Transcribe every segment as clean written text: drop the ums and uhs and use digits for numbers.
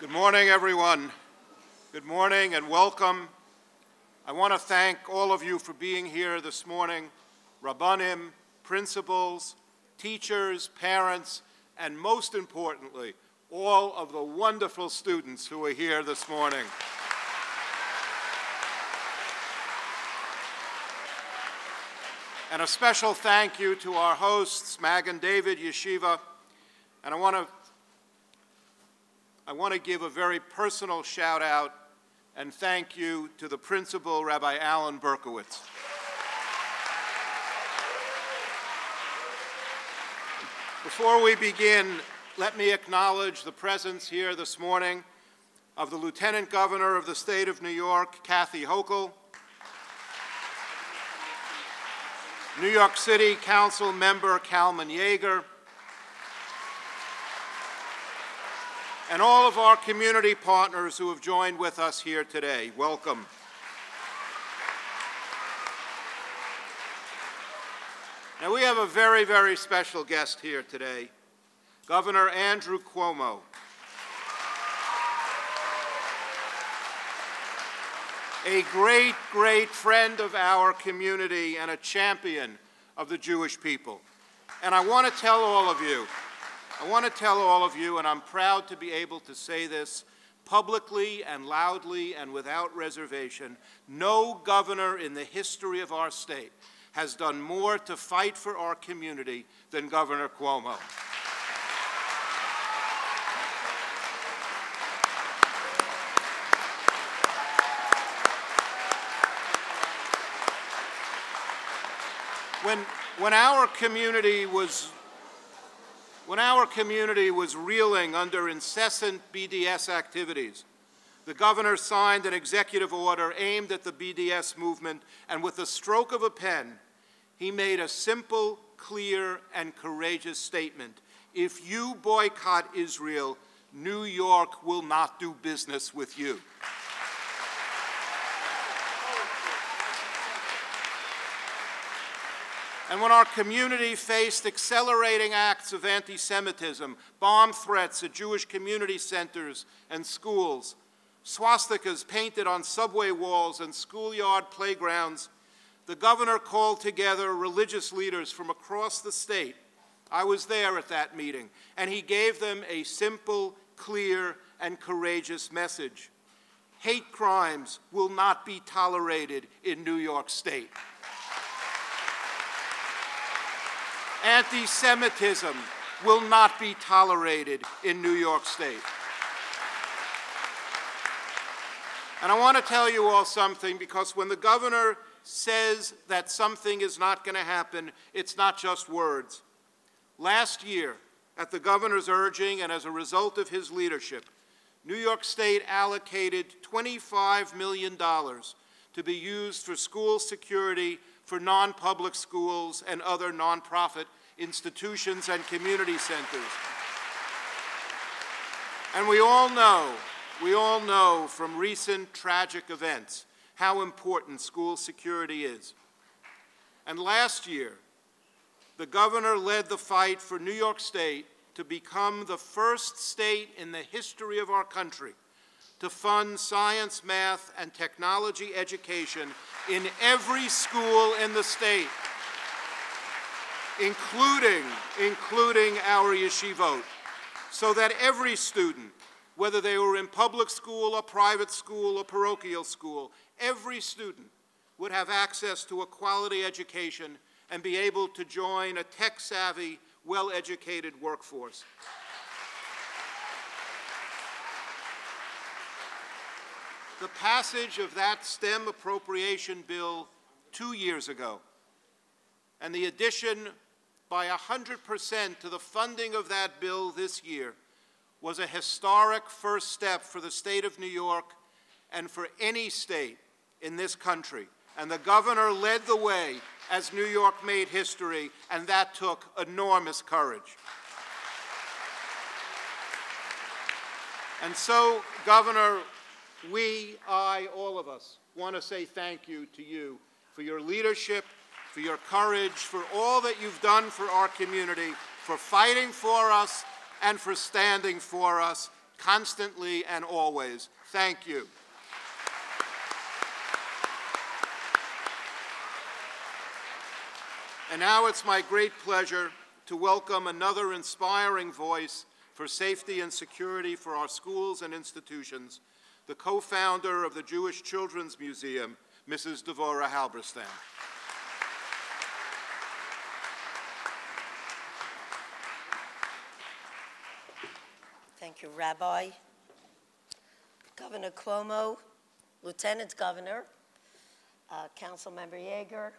Good morning, everyone. Good morning and welcome. I want to thank all of you for being here this morning, Rabbanim, principals, teachers, parents, and most importantly, all of the wonderful students who are here this morning. And a special thank you to our hosts, Magen, David, Yeshiva, and I want to give a very personal shout out and thank you to the principal, Rabbi Alan Berkowitz. Before we begin, let me acknowledge the presence here this morning of the Lieutenant Governor of the State of New York, Kathy Hochul, New York City Council member Kalman Yeager, and all of our community partners who have joined with us here today. Welcome. Now we have a very, very special guest here today, Governor Andrew Cuomo. A great, great friend of our community and a champion of the Jewish people. And I want to tell all of you, and I'm proud to be able to say this publicly and loudly and without reservation, no governor in the history of our state has done more to fight for our community than Governor Cuomo. When our community was reeling under incessant BDS activities, the governor signed an executive order aimed at the BDS movement, and with the stroke of a pen, he made a simple, clear, and courageous statement. If you boycott Israel, New York will not do business with you. And when our community faced accelerating acts of anti-Semitism, bomb threats at Jewish community centers and schools, swastikas painted on subway walls and schoolyard playgrounds, the governor called together religious leaders from across the state. I was there at that meeting, and he gave them a simple, clear, and courageous message. Hate crimes will not be tolerated in New York State. Anti-Semitism will not be tolerated in New York State. And I want to tell you all something, because when the governor says that something is not going to happen, it's not just words. Last year, at the governor's urging and as a result of his leadership, New York State allocated $25 million to be used for school security for non-public schools and other nonprofit institutions and community centers. And we all know from recent tragic events how important school security is. And last year, the governor led the fight for New York State to become the first state in the history of our country to fund science, math, and technology education in every school in the state, including our yeshivot, so that every student, whether they were in public school or private school or parochial school, every student would have access to a quality education and be able to join a tech-savvy, well-educated workforce. The passage of that STEM appropriation bill 2 years ago, and the addition by 100% to the funding of that bill this year, was a historic first step for the state of New York and for any state in this country. And the governor led the way as New York made history, and that took enormous courage. And so, Governor, all of us, want to say thank you to you for your leadership, for your courage, for all that you've done for our community, for fighting for us, and for standing for us. constantly and always. Thank you. And now it's my great pleasure to welcome another inspiring voice for safety and security for our schools and institutions, the co-founder of the Jewish Children's Museum, Mrs. Devorah Halberstam. Thank you, Rabbi. Governor Cuomo, Lieutenant Governor, Councilmember Yeager,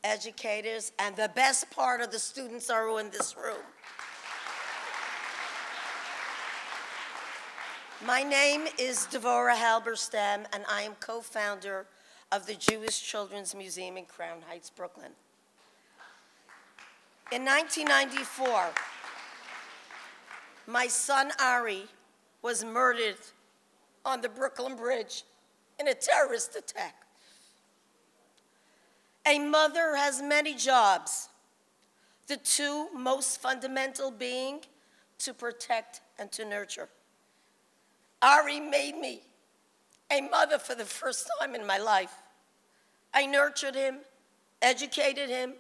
educators, and the best part of the students are in this room. My name is Devorah Halberstam, and I am co-founder of the Jewish Children's Museum in Crown Heights, Brooklyn. In 1994, my son Ari was murdered on the Brooklyn Bridge in a terrorist attack. A mother has many jobs, the two most fundamental being to protect and to nurture. Ari made me a mother for the first time in my life. I nurtured him, educated him,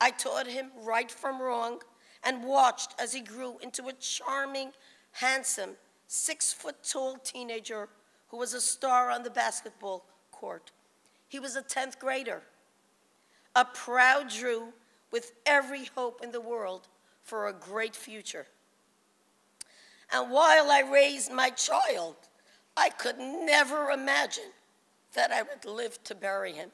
I taught him right from wrong, and watched as he grew into a charming, handsome, 6-foot-tall teenager who was a star on the basketball court. He was a 10th grader, a proud Jew with every hope in the world for a great future. And while I raised my child, I could never imagine that I would live to bury him.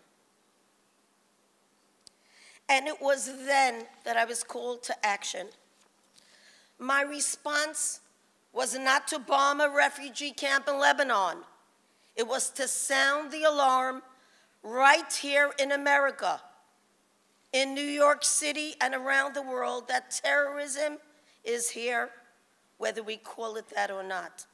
And it was then that I was called to action. My response was not to bomb a refugee camp in Lebanon. It was to sound the alarm right here in America, in New York City and around the world, that terrorism is here, whether we call it that or not.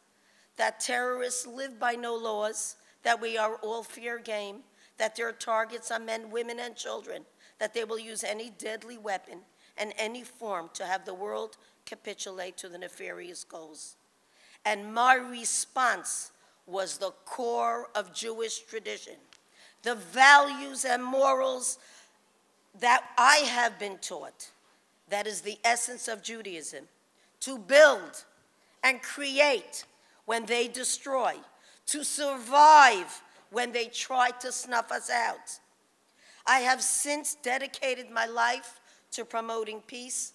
That terrorists live by no laws, that we are all fair game, that their targets are men, women, and children, that they will use any deadly weapon and any form to have the world capitulate to the nefarious goals. And my response was the core of Jewish tradition, the values and morals that I have been taught. That is the essence of Judaism, to build and create when they destroy, to survive when they try to snuff us out. I have since dedicated my life to promoting peace,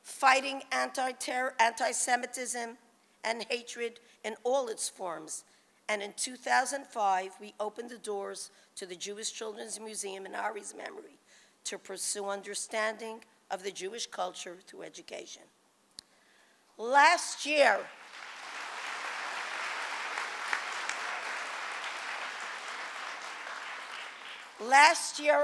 fighting anti-Semitism and hatred in all its forms. And in 2005, we opened the doors to the Jewish Children's Museum in Ari's memory to pursue understanding of the Jewish culture through education. Last year,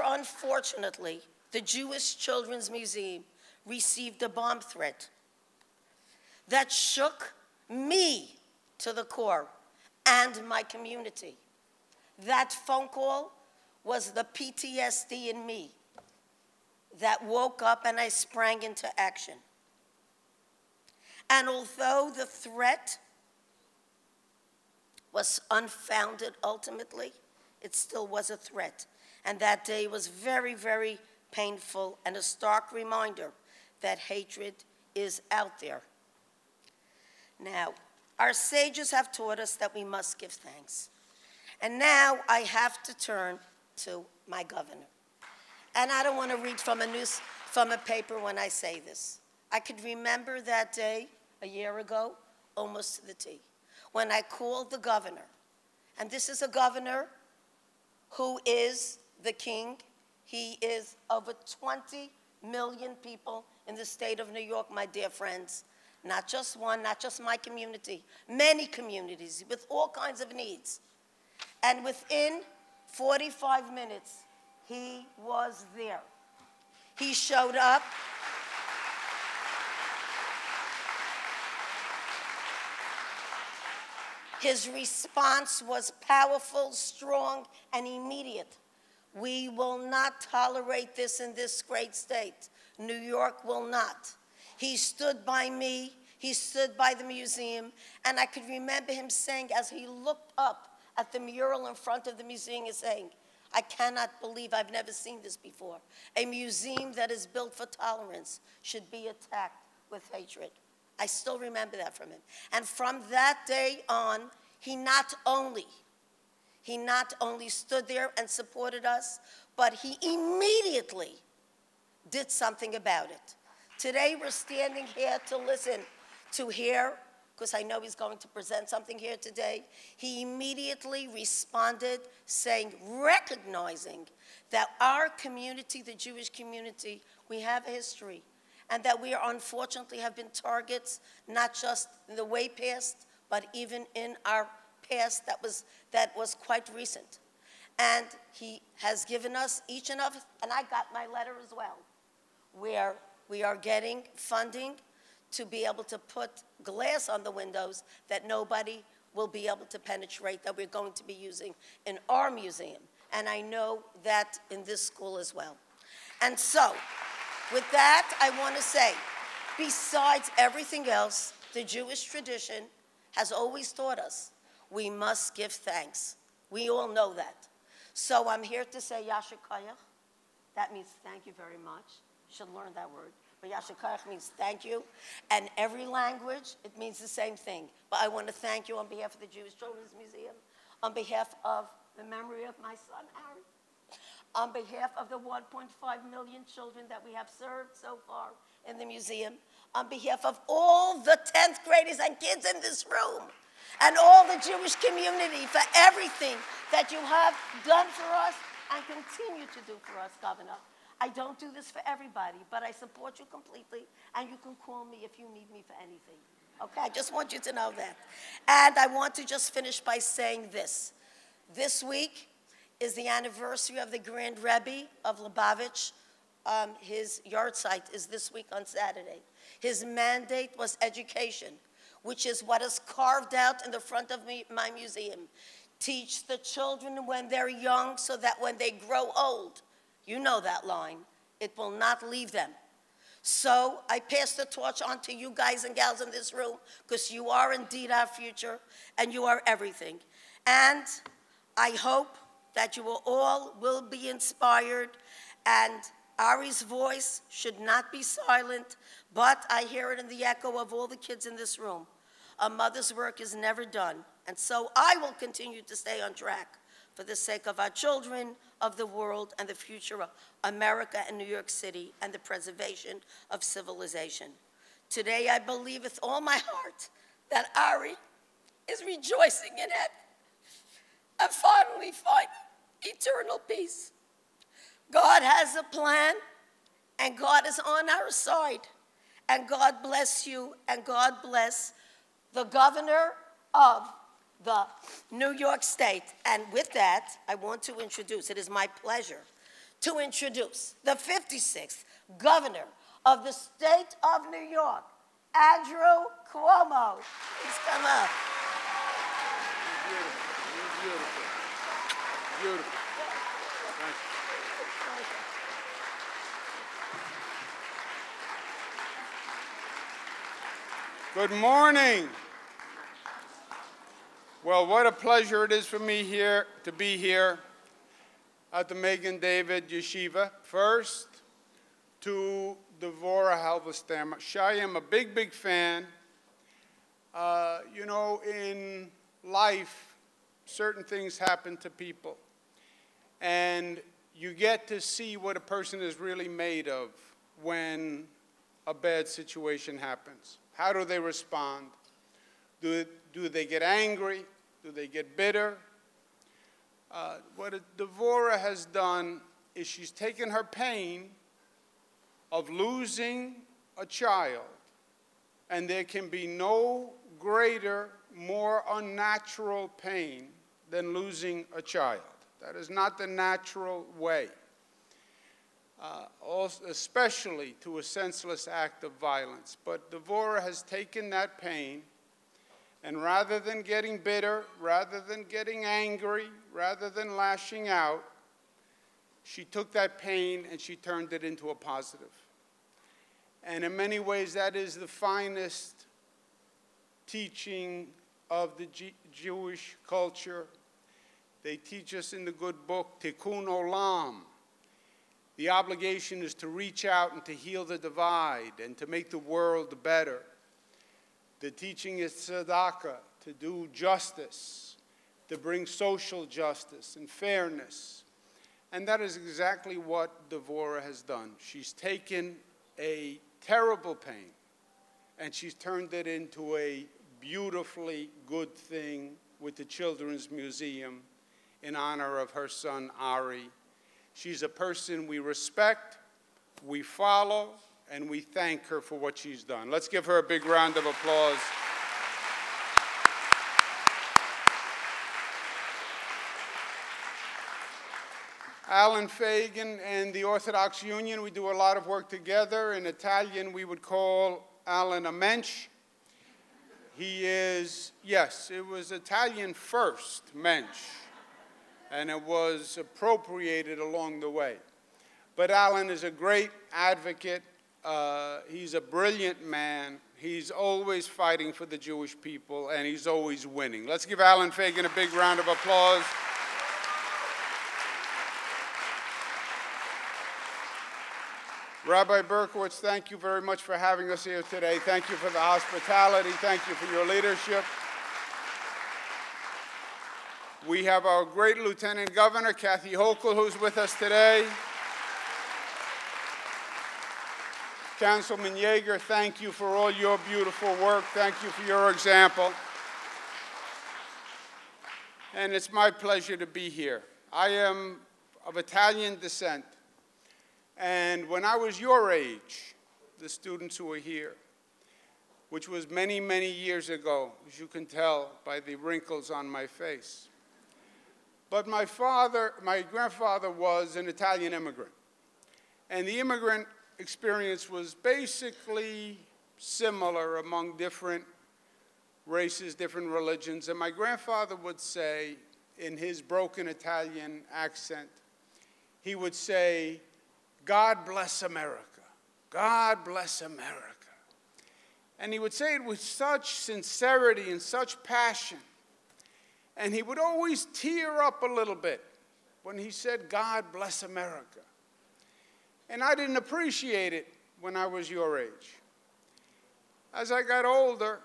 unfortunately, the Jewish Children's Museum received a bomb threat that shook me to the core and my community. That phone call was the PTSD in me that woke up and I sprang into action. And although the threat was unfounded ultimately, it still was a threat. And that day was very, very painful and a stark reminder that hatred is out there. Now, our sages have taught us that we must give thanks. And now I have to turn to my governor. And I don't want to read from a paper when I say this. I could remember that day a year ago, almost to the T, when I called the governor. And this is a governor who is the king. He is over 20 million people in the state of New York, my dear friends. Not just one, not just my community, many communities with all kinds of needs. And within 45 minutes, he was there. He showed up. His response was powerful, strong, and immediate. We will not tolerate this in this great state. New York will not. He stood by me. He stood by the museum, and I could remember him saying, as he looked up at the mural in front of the museum, and saying, I cannot believe I've never seen this before. A museum that is built for tolerance should be attacked with hatred. I still remember that from him. And from that day on, he not only stood there and supported us, but he immediately did something about it. Today we're standing here to listen, to hear, because I know he's going to present something here today. He immediately responded, saying, recognizing that our community, the Jewish community, we have a history, and that we are, unfortunately have been targets, not just in the way past, but even in our past that was quite recent. And he has given us, each and every, and I got my letter as well, where we are getting funding to be able to put glass on the windows that nobody will be able to penetrate, that we're going to be using in our museum. And I know that in this school as well. And so, with that, I want to say, besides everything else, the Jewish tradition has always taught us we must give thanks. We all know that. So I'm here to say Yasher Koyach. That means thank you very much. You should learn that word. But Yasher Koyach means thank you. And every language, it means the same thing. But I want to thank you on behalf of the Jewish Children's Museum, on behalf of the memory of my son, Harry, on behalf of the 1.5 million children that we have served so far in the museum, on behalf of all the 10th graders and kids in this room, and all the Jewish community for everything that you have done for us and continue to do for us, Governor. I don't do this for everybody, but I support you completely, and you can call me if you need me for anything. Okay, I just want you to know that. And I want to just finish by saying this. This week is the anniversary of the Grand Rebbe of Lubavitch. His yard site is this week on Saturday. His mandate was education, which is what is carved out in the front of my museum. Teach the children when they're young so that when they grow old, you know that line, it will not leave them. So I pass the torch on to you guys and gals in this room, because you are indeed our future, and you are everything. And I hope that you all will be inspired, and Ari's voice should not be silent, but I hear it in the echo of all the kids in this room. A mother's work is never done, and so I will continue to stay on track for the sake of our children, of the world, and the future of America and New York City, and the preservation of civilization. Today, I believe with all my heart that Ari is rejoicing in it and finally finding eternal peace. God has a plan, and God is on our side. And God bless you, and God bless the governor of the New York State. And with that, I want to introduce, it is my pleasure to introduce the 56th governor of the state of New York, Andrew Cuomo. Please come up. Beautiful. Beautiful. Beautiful. Thank you. Good morning. Well, what a pleasure it is for me to be here at the Magen David Yeshiva. First, to Devorah Halberstam. Shai, I'm a big, big fan. You know, in life, certain things happen to people. And you get to see what a person is really made of when a bad situation happens. How do they respond? Do they get angry? Do they get bitter? What Devorah has done is she's taken her pain of losing a child, and there can be no greater, more unnatural pain than losing a child. That is not the natural way, especially to a senseless act of violence. But Devorah has taken that pain, and rather than getting bitter, rather than getting angry, rather than lashing out, she took that pain and she turned it into a positive. And in many ways, that is the finest teaching of the Jewish culture. They teach us in the good book, Tikkun Olam. The obligation is to reach out and to heal the divide and to make the world better. The teaching is tzedakah, to do justice, to bring social justice and fairness. And that is exactly what Devorah has done. She's taken a terrible pain and she's turned it into a beautifully good thing with the Children's Museum in honor of her son, Ari. She's a person we respect, we follow, and we thank her for what she's done. Let's give her a big round of applause. Alan Fagan and the Orthodox Union, we do a lot of work together. In Italian, we would call Alan a mensch. He is, yes, it was Italian first, mensch, and it was appropriated along the way. But Alan is a great advocate. He's a brilliant man. He's always fighting for the Jewish people, and he's always winning. Let's give Alan Fagan a big round of applause. Rabbi Berkowitz, thank you very much for having us here today. Thank you for the hospitality. Thank you for your leadership. We have our great Lieutenant Governor, Kathy Hochul, who's with us today. Councilman Yeager, thank you for all your beautiful work. Thank you for your example. And it's my pleasure to be here. I am of Italian descent. And when I was your age, the students who are here, which was many, many years ago, as you can tell by the wrinkles on my face. But my grandfather was an Italian immigrant. And the immigrant experience was basically similar among different races, different religions. And my grandfather would say, in his broken Italian accent, he would say, "God bless America. God bless America." And he would say it with such sincerity and such passion. And he would always tear up a little bit when he said, "God bless America." And I didn't appreciate it when I was your age. As I got older,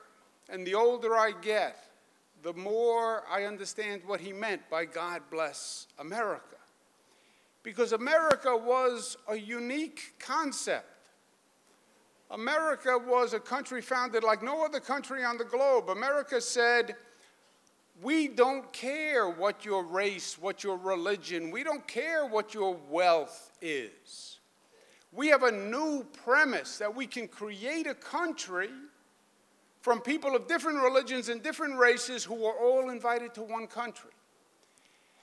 and the older I get, the more I understand what he meant by God bless America. Because America was a unique concept. America was a country founded like no other country on the globe. America said, we don't care what your race, what your religion, we don't care what your wealth is. We have a new premise that we can create a country from people of different religions and different races who are all invited to one country.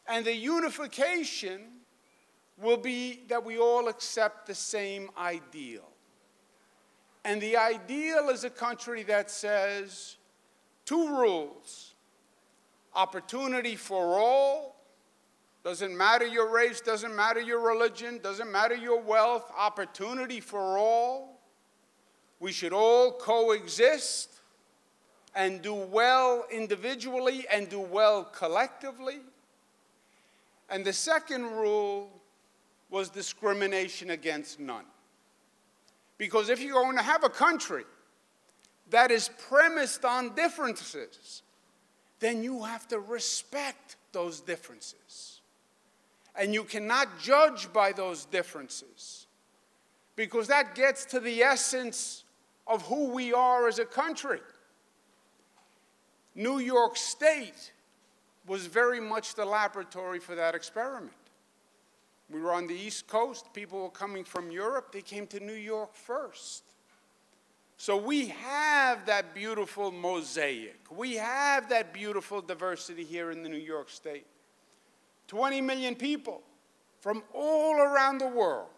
And the unification will be that we all accept the same ideal. And the ideal is a country that says two rules: opportunity for all, doesn't matter your race, doesn't matter your religion, doesn't matter your wealth, opportunity for all. We should all coexist and do well individually and do well collectively. And the second rule was discrimination against none. Because if you're going to have a country that is premised on differences, then you have to respect those differences. And you cannot judge by those differences, because that gets to the essence of who we are as a country. New York State was very much the laboratory for that experiment. We were on the East Coast. People were coming from Europe. They came to New York first. So we have that beautiful mosaic. We have that beautiful diversity here in the New York State. 20 million people from all around the world,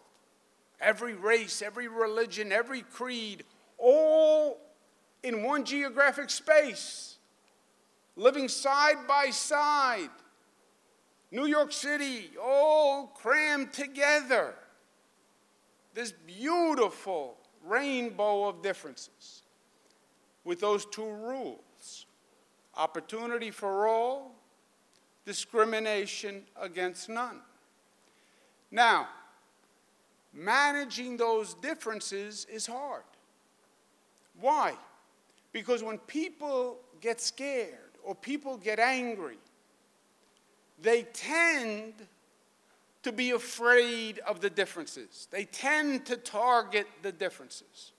every race, every religion, every creed, all in one geographic space, living side by side. New York City, all crammed together. This beautiful rainbow of differences with those two rules. Opportunity for all, discrimination against none. Now, managing those differences is hard. Why? Because when people get scared or people get angry, they tend to be afraid of the differences. They tend to target the differences.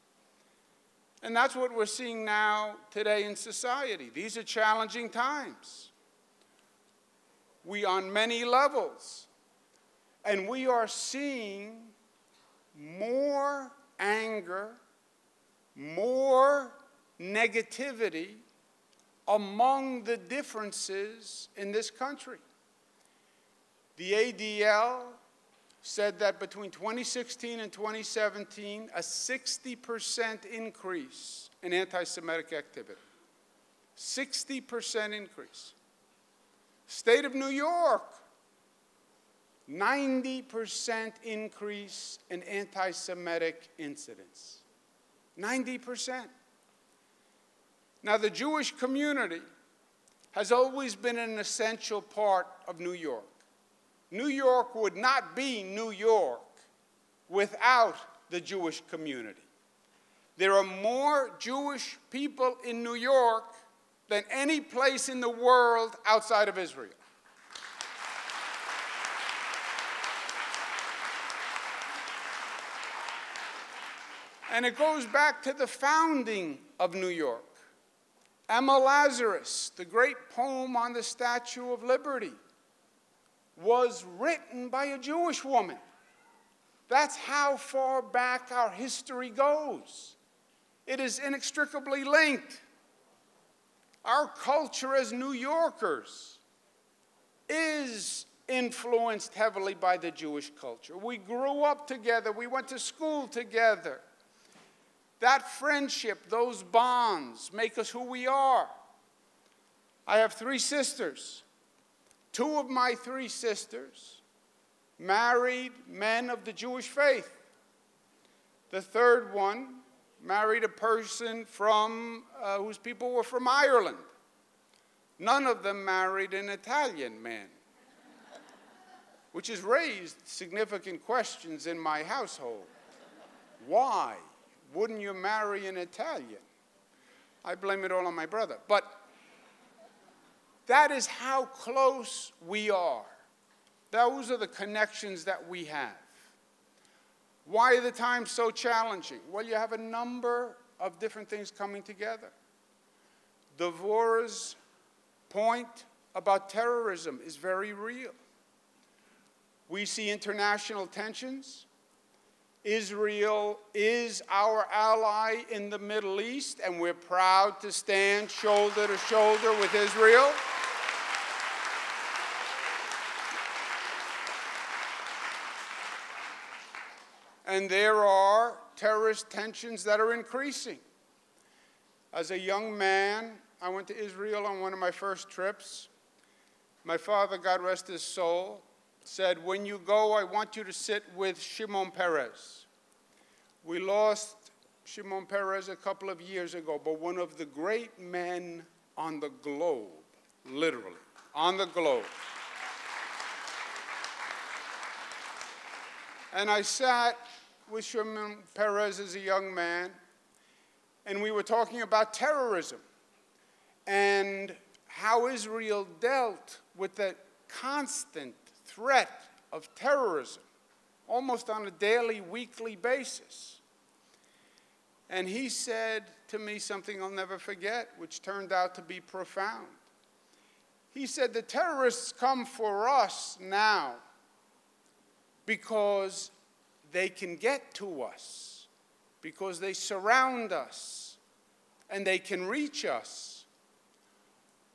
And that's what we're seeing now today in society. These are challenging times. We on many levels. And we are seeing more anger, more negativity among the differences in this country. The ADL said that between 2016 and 2017, a 60% increase in anti-Semitic activity. 60% increase. State of New York, 90% increase in anti-Semitic incidents. 90%. Now, the Jewish community has always been an essential part of New York. New York would not be New York without the Jewish community. There are more Jewish people in New York than any place in the world outside of Israel. And it goes back to the founding of New York. Emma Lazarus, the great poem on the Statue of Liberty, was written by a Jewish woman. That's how far back our history goes. It is inextricably linked. Our culture as New Yorkers is influenced heavily by the Jewish culture. We grew up together. We went to school together. That friendship, those bonds, make us who we are. I have 3 sisters. 2 of my 3 sisters married men of the Jewish faith. The 3rd one married a person whose people were from Ireland. None of them married an Italian man, which has raised significant questions in my household. Why wouldn't you marry an Italian? I blame it all on my brother. But that is how close we are. Those are the connections that we have. Why are the times so challenging? Well, you have a number of different things coming together. Devorah's point about terrorism is very real. We see international tensions. Israel is our ally in the Middle East, and we're proud to stand shoulder to shoulder with Israel. And there are terrorist tensions that are increasing. As a young man, I went to Israel on one of my first trips. My father, God rest his soul, said, when you go, I want you to sit with Shimon Peres. We lost Shimon Peres a couple of years ago, but one of the great men on the globe, literally, on the globe. And I sat with Shimon Peres as a young man, and we were talking about terrorism and how Israel dealt with the constant threat of terrorism, almost on a daily, weekly basis. And he said to me something I'll never forget, which turned out to be profound. He said, the terrorists come for us now because they can get to us, because they surround us, and they can reach us.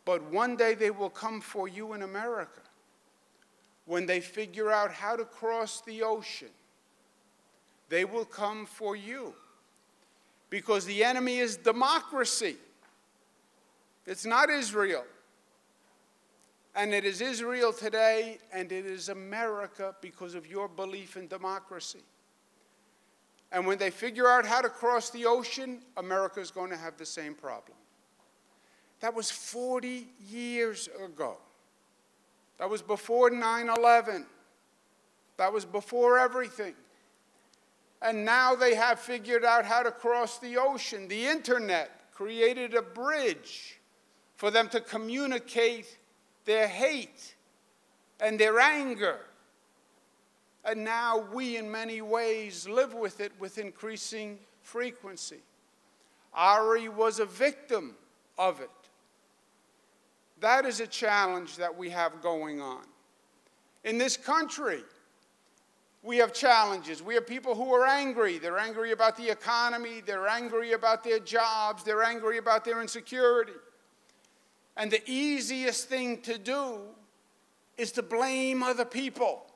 But one day they will come for you in America when they figure out how to cross the ocean. They will come for you because the enemy is democracy. It's not Israel. And it is Israel today, and it is America because of your belief in democracy. And when they figure out how to cross the ocean, America is going to have the same problem. That was 40 years ago. That was before 9/11. That was before everything. And now they have figured out how to cross the ocean. The internet created a bridge for them to communicate their hate and their anger. And now we, in many ways, live with it with increasing frequency. Ari was a victim of it. That is a challenge that we have going on. In this country, we have challenges. We have people who are angry. They're angry about the economy. They're angry about their jobs. They're angry about their insecurity. And the easiest thing to do is to blame other people.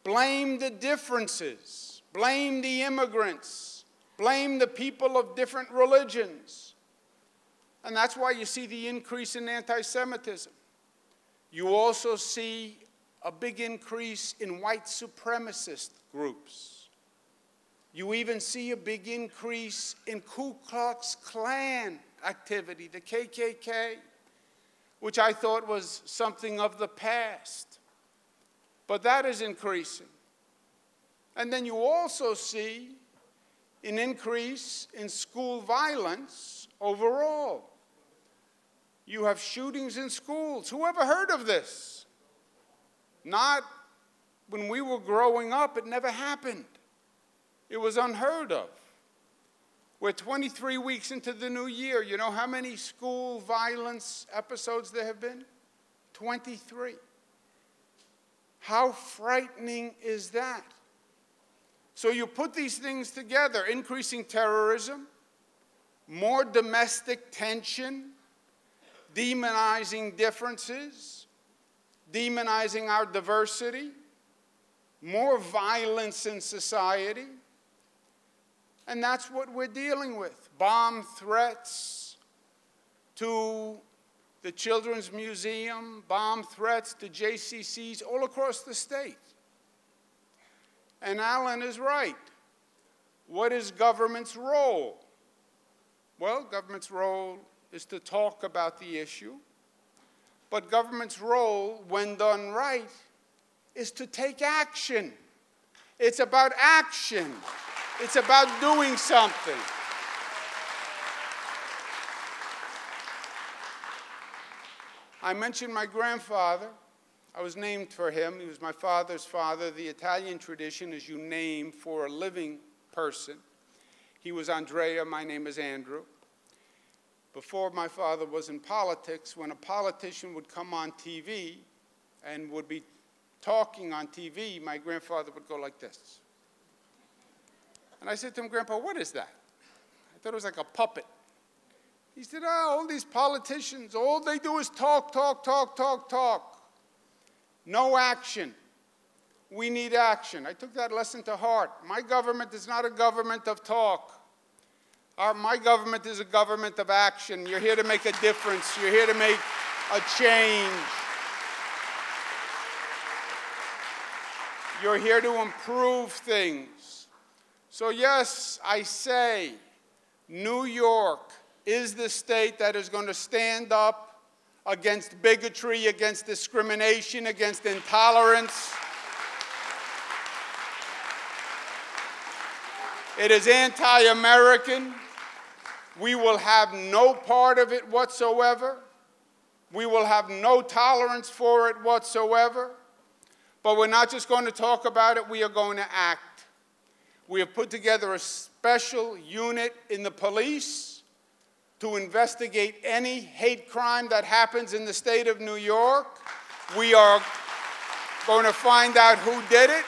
Blame the differences. Blame the immigrants. Blame the people of different religions. And that's why you see the increase in anti-Semitism. You also see a big increase in white supremacist groups. You even see a big increase in Ku Klux Klan activity, the KKK, which I thought was something of the past. But that is increasing. And then you also see an increase in school violence overall. You have shootings in schools. Who ever heard of this? Not when we were growing up, it never happened. It was unheard of. We're 23 weeks into the new year. You know how many school violence episodes there have been? 23. How frightening is that? So you put these things together, increasing terrorism, more domestic tension, demonizing differences, demonizing our diversity, more violence in society. And that's what we're dealing with. Bomb threats to the Children's Museum, bomb threats to JCCs all across the state. And Alan is right. What is government's role? Well, government's role is to talk about the issue. But government's role, when done right, is to take action. It's about action. It's about doing something. I mentioned my grandfather. I was named for him. He was my father's father. The Italian tradition is you name for a living person. He was Andrea. My name is Andrew. Before my father was in politics, when a politician would come on TV and would be talking on TV, my grandfather would go like this. And I said to him, Grandpa, what is that? I thought it was like a puppet. He said, oh, all these politicians, all they do is talk, talk, talk, talk, talk. No action. We need action. I took that lesson to heart. My government is not a government of talk. My government is a government of action. You're here to make a difference. You're here to make a change. You're here to improve things. So yes, I say, New York is the state that is going to stand up against bigotry, against discrimination, against intolerance. It is anti-American. We will have no part of it whatsoever. We will have no tolerance for it whatsoever. But we're not just going to talk about it, we are going to act. We have put together a special unit in the police to investigate any hate crime that happens in the state of New York. We are going to find out who did it.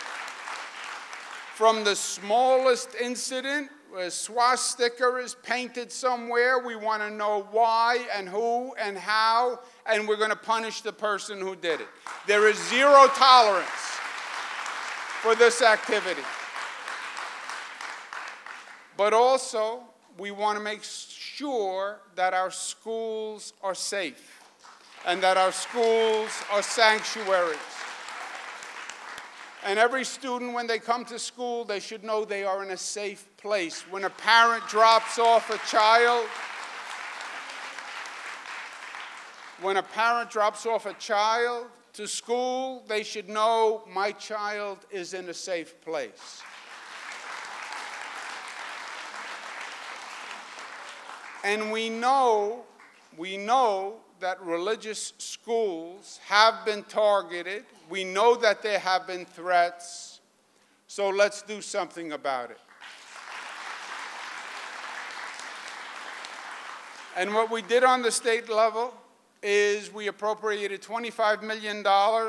From the smallest incident, where a swastika is painted somewhere, we want to know why and who and how, and we're going to punish the person who did it. There is zero tolerance for this activity. But also, we want to make sure that our schools are safe and that our schools are sanctuaries. And every student, when they come to school, they should know they are in a safe place. When a parent drops off a child, when a parent drops off a child to school, they should know my child is in a safe place. And we know that religious schools have been targeted. We know that there have been threats. So let's do something about it. And what we did on the state level is we appropriated $25 million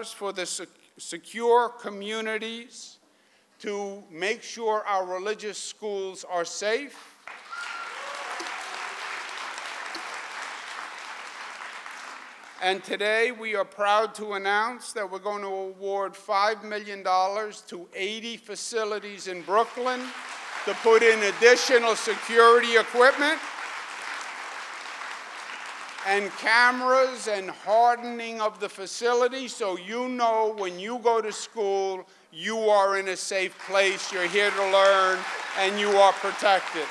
for the secure communities to make sure our religious schools are safe. And today we are proud to announce that we're going to award $5 million to 80 facilities in Brooklyn to put in additional security equipment and cameras and hardening of the facility, so you know when you go to school, you are in a safe place, you're here to learn, and you are protected.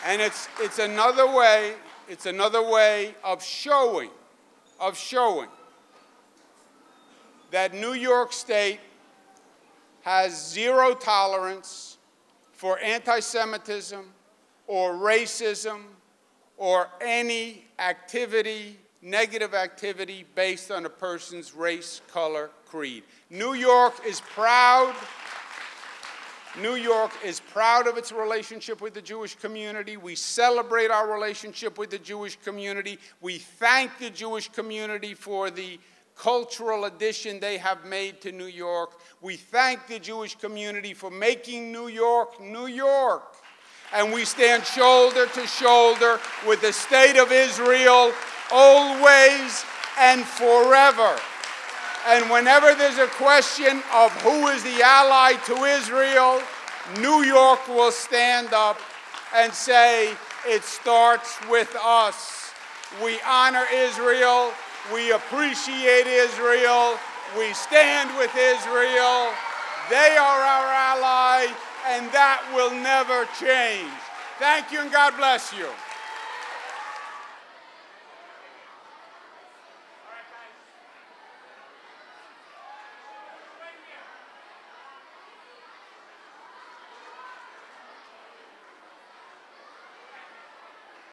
And it's another way of showing that New York State has zero tolerance for anti-Semitism or racism or any activity, negative activity based on a person's race, color, creed. New York is proud of its relationship with the Jewish community. We celebrate our relationship with the Jewish community. We thank the Jewish community for the cultural addition they have made to New York. We thank the Jewish community for making New York, New York. And we stand shoulder to shoulder with the state of Israel always and forever. And whenever there's a question of who is the ally to Israel, New York will stand up and say, it starts with us. We honor Israel. We appreciate Israel. We stand with Israel. They are our ally, and that will never change. Thank you, and God bless you.